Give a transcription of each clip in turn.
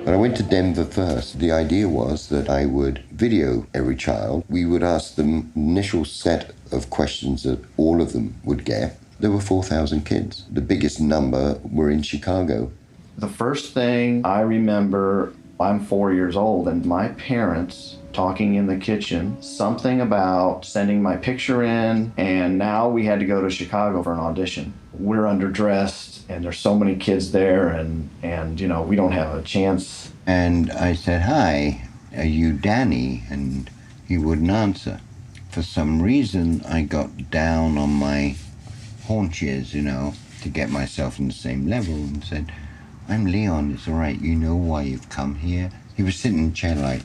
But I went to Denver first. The idea was that I would video every child. We would ask them initial set of questions that all of them would get. There were 4,000 kids. The biggest number were in Chicago. The first thing I remember, I'm 4 years old, and my parents talking in the kitchen, something about sending my picture in, and now we had to go to Chicago for an audition. We're underdressed, and there's so many kids there, and you know, we don't have a chance. And I said, "Hi, are you Danny?" And he wouldn't answer. For some reason, I got down on my haunches, you know, to get myself on the same level, and said, "I'm Leon, it's all right, you know why you've come here." He was sitting in a chair like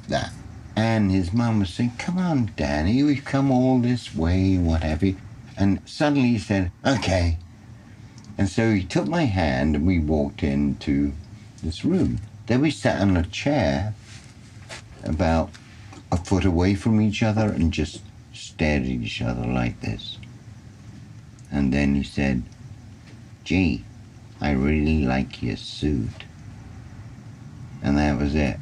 that. And his mum was saying, "Come on, Danny, we've come all this way, what have you." And suddenly he said, "Okay." And so he took my hand and we walked into this room. Then we sat on a chair about a foot away from each other and just stared at each other like this. And then he said, "Gee, I really like your suit." And that was it.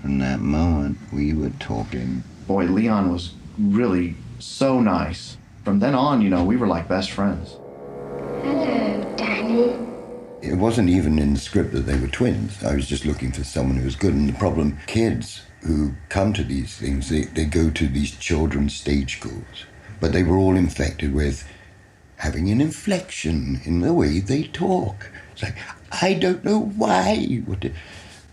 From that moment, we were talking. Boy, Leon was really so nice. From then on, you know, we were like best friends. Hello, Danny. It wasn't even in the script that they were twins. I was just looking for someone who was good. And the problem, kids who come to these things, they go to these children's stage schools. But they were all infected with having an inflection in the way they talk. It's like, I don't know why.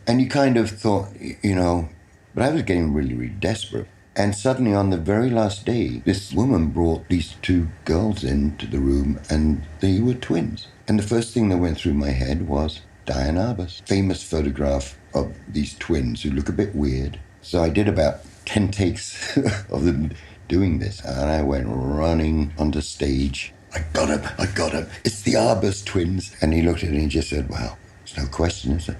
And you kind of thought, you know, but I was getting really, really desperate. And suddenly on the very last day, this woman brought these two girls into the room and they were twins. And the first thing that went through my head was Diane Arbus, famous photograph of these twins who look a bit weird. So I did about 10 takes of them doing this. And I went running onto stage. I got him, it's the Arbus twins. And he looked at me and just said, "Well, there's no question, is there?"